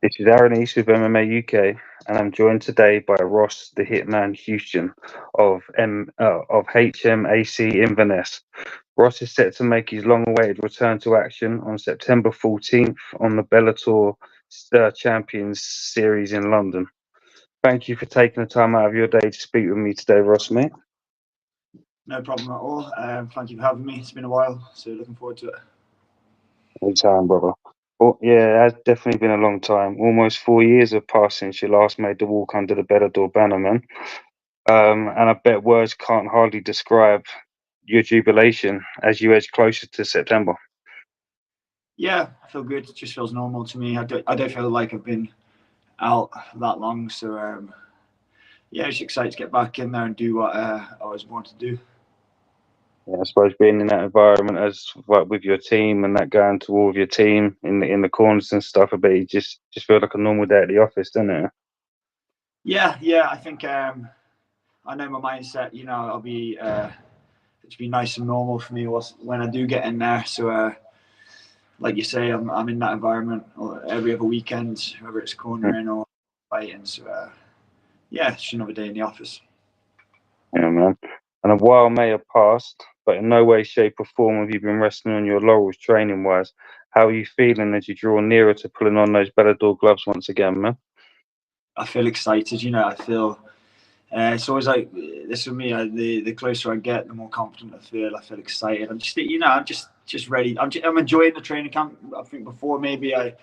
This is Aaron East with MMA UK, and I'm joined today by Ross the Hitman Houston of HMAC Inverness. Ross is set to make his long-awaited return to action on September 14th on the Bellator Champions Series in London. Thank you for taking the time out of your day to speak with me today, Ross, mate. No problem at all. Thank you for having me. It's been a while, so looking forward to it. Anytime, brother. Well, yeah, it has definitely been a long time. Almost 4 years have passed since you last made the walk under the Bellator banner, man. And I bet words can't hardly describe your jubilation as you edge closer to September. Yeah, I feel good. It just feels normal to me. I don't feel like I've been out that long, so yeah, just excited to get back in there and do what I was born to do. Yeah, I suppose being in that environment as like with your team and that going to all of your team in the corners and stuff, I bet you just feel like a normal day at the office, doesn't it? Yeah. I think I know my mindset. I'll be it'll be nice and normal for me when I do get in there. So like you say, I'm in that environment every other weekend, whether it's cornering or fighting. So yeah, it's just another day in the office. Yeah, man. And a while may have passed, but in no way, shape, or form have you been resting on your laurels training wise. How are you feeling as you draw nearer to pulling on those Bellator gloves once again, man? I feel excited. I feel it's always like this with me. The closer I get, the more confident I feel. I feel excited. I'm just ready. I'm enjoying the training camp. I think before maybe I'd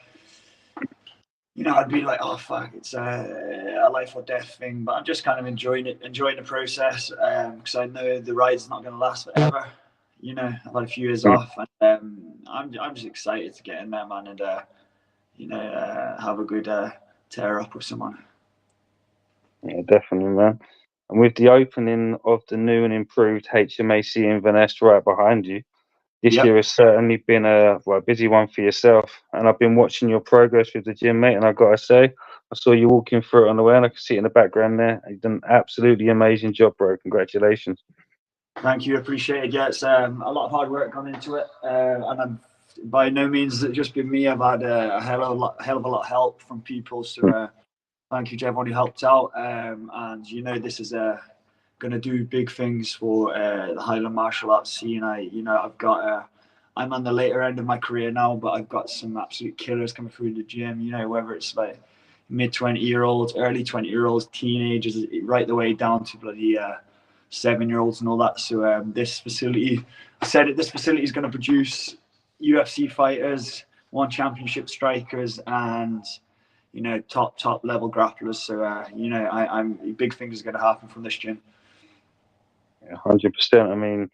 be like, oh fuck, it's a life or death thing. But I'm just kind of enjoying the process because I know the ride's not going to last forever. I've had a few years off, and I'm just excited to get in there, man, and have a good tear up with someone. Yeah, definitely, man. And with the opening of the new and improved HMAC Inverness right behind you, this Yep. year has certainly been a busy one for yourself. And I've been watching your progress with the gym, mate. And I've got to say, I saw you walking through it on the way, and I can see it in the background there. You've done an absolutely amazing job, bro. Congratulations. Thank you, appreciate it. Yeah, it's a lot of hard work gone into it, and I'm by no means just been me. I've had a hell of a lot of help from people. So thank you to everyone who helped out. And this is going to do big things for the Highland martial arts scene. I've got I'm on the later end of my career now, but I've got some absolute killers coming through the gym. Whether it's like mid 20-year-olds, early 20-year-olds, teenagers, right the way down to bloody 7-year-olds and all that. So this facility, this facility is going to produce UFC fighters, one championship strikers, and top level grapplers. So I'm big things are going to happen from this gym. 100%. I mean,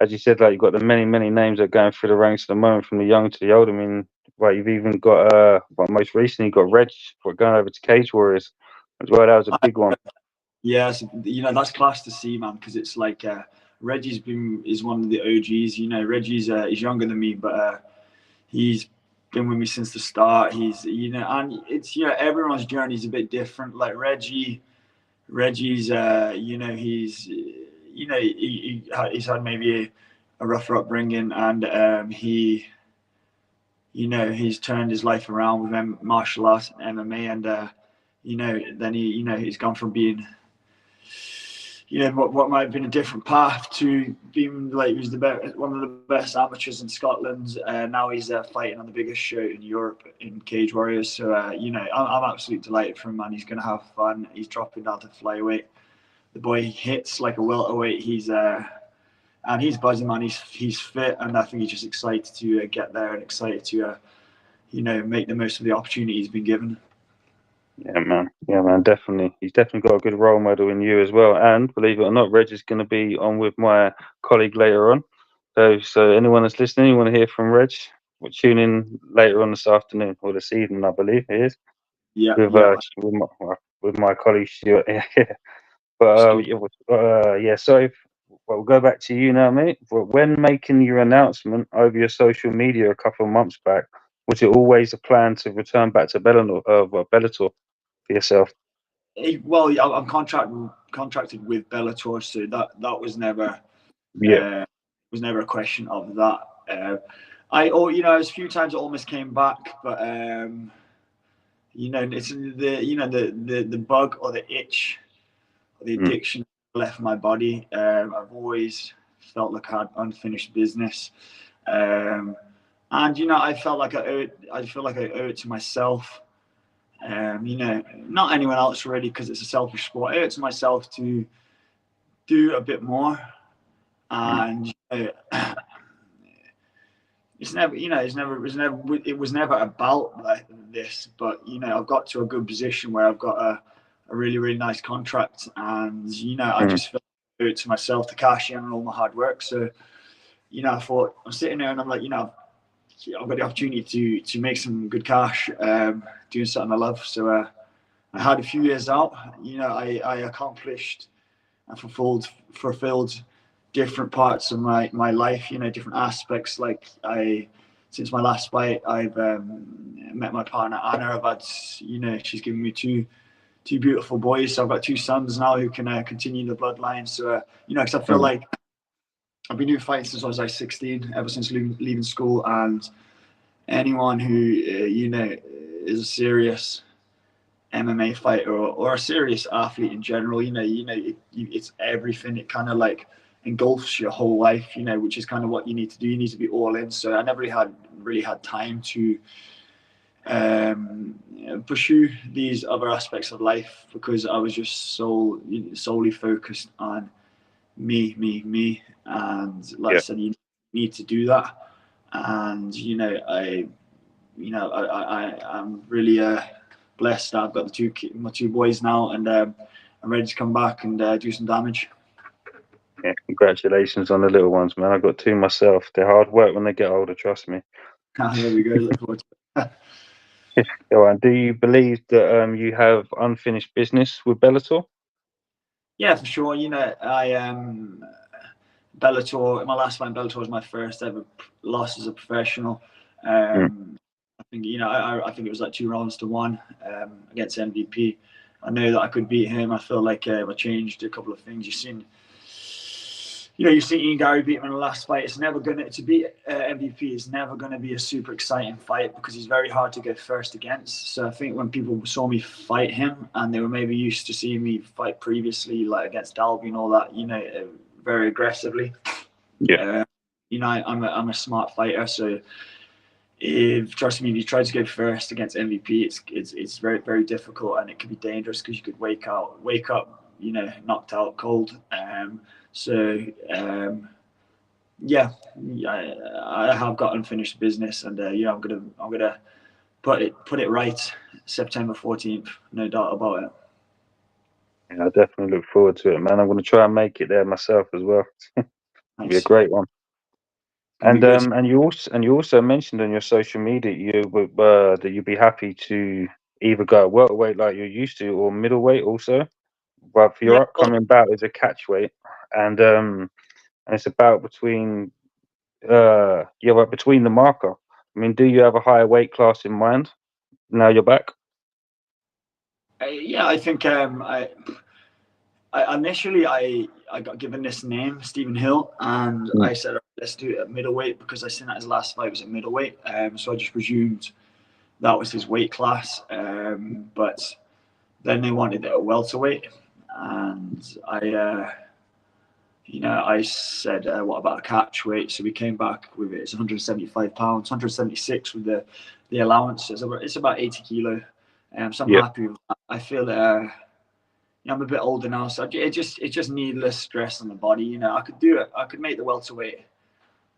as you said, like you've got the many names that are going through the ranks at the moment, from the young to the old. I mean, you've even got most recently you got Reg for going over to Cage Warriors as well. That was a big one. Yeah, so, that's class to see, man, because it's like Reggie's is one of the OGs. Reggie's he's younger than me, but he's been with me since the start. He's and it's everyone's journey is a bit different. Like Reggie's he's he's had maybe a rougher upbringing, and he's turned his life around with martial arts and MMA, and then he's gone from being what might have been a different path to being like he was one of the best amateurs in Scotland. Now he's fighting on the biggest show in Europe in Cage Warriors. So I'm absolutely delighted for him, man. He's going to have fun. He's dropping down to flyweight. The boy hits like a welterweight. And he's buzzing, man. He's fit, and I think he's just excited to get there and excited to make the most of the opportunity he's been given. Yeah, man, definitely. He's definitely got a good role model in you as well. And believe it or not, Reg is going to be on with my colleague later on. So anyone that's listening, you want to hear from Reg, we'll tune in later on this afternoon or this evening, I believe it is. Yeah. With my colleague Stuart. But so we'll go back to you now, mate. When making your announcement over your social media a couple of months back, was it always a plan to return back to Bellator? For yourself? Well, I'm contracted with Bellator, so that was never a question of that. There's a few times I almost came back, but it's the bug or the itch or the addiction left my body. I've always felt like I had unfinished business. And I felt like I feel like I owe it to myself. Not anyone else really, because it's a selfish sport. I owe it to myself to do a bit more. And it was never about like this. But I've got to a good position where I've got a really, really nice contract, and I just feel like I owe it to myself to cash in on all my hard work. So I thought, I'm sitting there and I'm like, I've got the opportunity to make some good cash, doing something I love. So I had a few years out. I accomplished and fulfilled different parts of my life. Different aspects. Like since my last fight, I've met my partner Anna. I've had, she's given me two beautiful boys. So I've got two sons now who can continue the bloodline. So because I feel like I've been doing fighting since I was like 16, ever since leaving school, and anyone who is a serious MMA fighter or a serious athlete in general, it's everything. It kind of like engulfs your whole life, which is kind of what you need to do. You need to be all in. So I never really had time to pursue these other aspects of life because I was just solely focused on me. And like I said, you need to do that. And I'm really blessed that I've got my two boys now, and I'm ready to come back and do some damage. Yeah, congratulations on the little ones, man. I've got two myself. They're hard work when they get older, trust me. There we go. Look forward to it. And do you believe that you have unfinished business with Bellator? Yeah, for sure. Bellator. My last fight in Bellator was my first ever loss as a professional. I think I think it was like 2-1 against MVP. I know that I could beat him. I feel like I changed a couple of things. You've seen Ian Gary beat him in the last fight. It's never to beat MVP is never going to be a super exciting fight because he's very hard to go first against. So I think when people saw me fight him and they were maybe used to seeing me fight previously, like against Dalby and all that, very aggressively. Yeah. I'm a smart fighter, so trust me, if you try to go first against MVP, it's very, very difficult, and it can be dangerous because you could wake up, knocked out cold. I have got unfinished business, and I'm gonna put it right September 14th, no doubt about it. Yeah, I definitely look forward to it, man. I'm going to try and make it there myself as well. It'll be a great one. And you also mentioned on your social media that you'd be happy to either go at welterweight like you're used to or middleweight also. But for your upcoming bout is a catchweight, and it's a bout between between the marker. I mean, do you have a higher weight class in mind now you're back? I think I initially got given this name, Stephen Hill, and I said let's do it at middleweight because I seen that his last fight was at middleweight. So I just presumed that was his weight class. But then they wanted it at welterweight, and I said, what about a catch weight? So we came back with it. It's 175 pounds, 176 with the allowance. It's about 80 kilo. So I'm happy with that. I feel I'm a bit older now, so it's just needless stress on the body. I could do it. I could make the welterweight,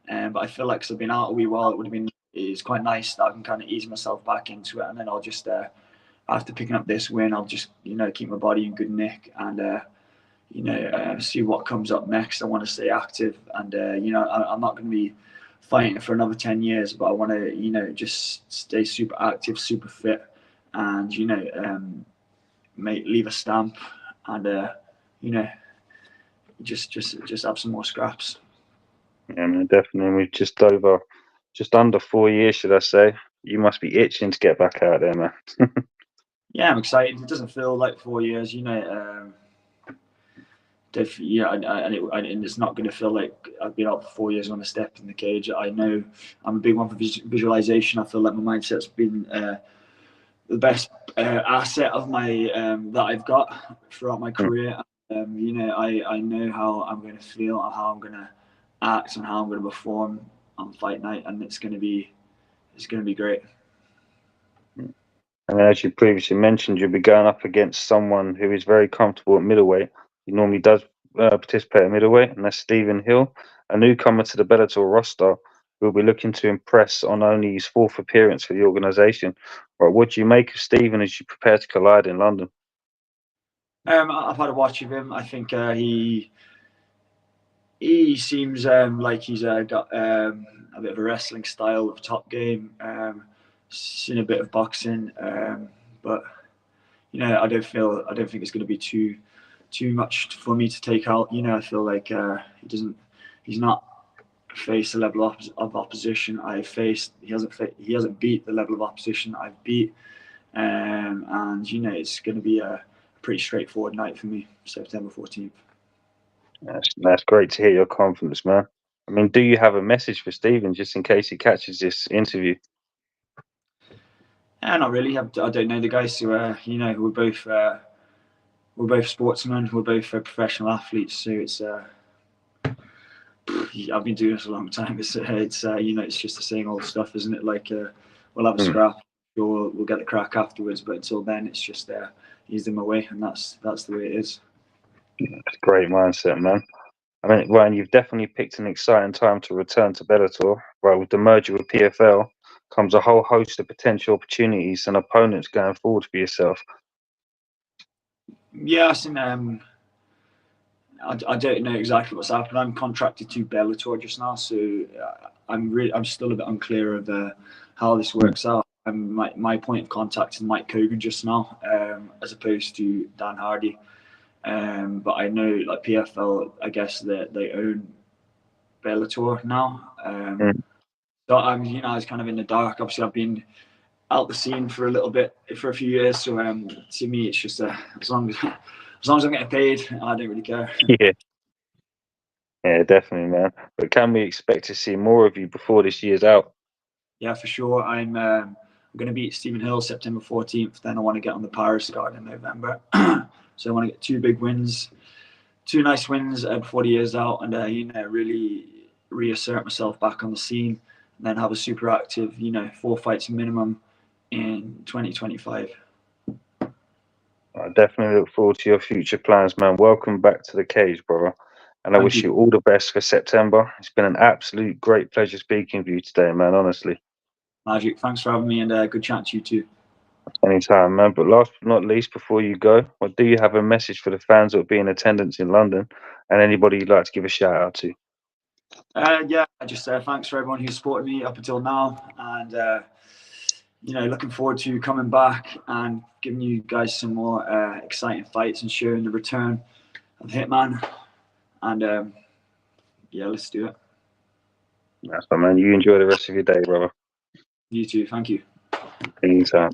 but I feel like because I've been out a wee while, it's quite nice that I can kind of ease myself back into it, and then I'll just after picking up this win, I'll just keep my body in good nick and see what comes up next. I want to stay active, and I'm not going to be fighting for another 10 years, but I want to just stay super active, super fit, and leave a stamp, and just have some more scraps. Yeah, man, definitely. We've just under 4 years, should I say? You must be itching to get back out there, man. Yeah, I'm excited. It doesn't feel like 4 years, and it's not going to feel like I've been out for 4 years when I stepped in the cage. I know I'm a big one for visualization. I feel like my mindset's been asset of my that I've got throughout my career. You know, I know how I'm going to feel, and how I'm going to act, and how I'm going to perform on fight night, and it's going to be great. And as you previously mentioned, you'll be going up against someone who is very comfortable at middleweight. He normally does participate at middleweight, and that's Stephen Hill, a newcomer to the Bellator roster, who will be looking to impress on only his 4th appearance for the organisation. Right, what do you make of Stephen as you prepare to collide in London? I've had a watch of him. I think he seems like he's got a bit of a wrestling style of top game. Seen a bit of boxing, but you know, I don't think it's going to be too much for me to take out. You know, I feel like he's not faced the level of opposition I've faced. He hasn't beat the level of opposition I've beat, and you know, it's going to be a pretty straightforward night for me, September 14th. That's great to hear your confidence, man. I mean, do you have a message for Stephen just in case he catches this interview? Not really. I don't know the guys. So you know, we're both sportsmen. We're both professional athletes. So it's I've been doing this a long time. It's you know, it's just the same old stuff, isn't it? Like we'll have a scrap, or we'll get a crack afterwards. But until then, it's just ease them away, and that's the way it is. That's a great mindset, man. I mean, Ryan, you've definitely picked an exciting time to return to Bellator. Right, with the merger with PFL comes a whole host of potential opportunities and opponents going forward for yourself. Yeah, I think I don't know exactly what's happened. I'm contracted to Bellator just now, so I'm still a bit unclear of how this works out. My point of contact is Mike Cogan just now, as opposed to Dan Hardy. But I know, like, PFL, I guess that they own Bellator now. So you know, I was kind of in the dark. Obviously, I've been out the scene for a few years. So to me, it's just as long as I'm getting paid, I don't really care. Yeah, definitely, man. But can we expect to see more of you before this year's out? Yeah, for sure. I'm going to beat Stephen Hill September 14th. Then I want to get on the Paris card in November. So I want to get 2 big wins, 2 nice wins before the year's out, and you know, really reassert myself back on the scene, and then have a super active, you know, 4 fights minimum in 2025. I definitely look forward to your future plans, man. Welcome back to the cage, brother. And I wish you all the best for September. It's been an absolute great pleasure speaking with you today, man, honestly. Magic, thanks for having me, and good chat to you too. Anytime, man. But last but not least, before you go, what do you have a message for the fans that will be in attendance in London and anybody you'd like to give a shout out to? Yeah, just thanks for everyone who's supported me up until now, and you know, looking forward to coming back and giving you guys some more exciting fights and showing the return of Hitman. And yeah, let's do it. That's fine, man. You enjoy the rest of your day, brother. You too. Thank you. Anytime.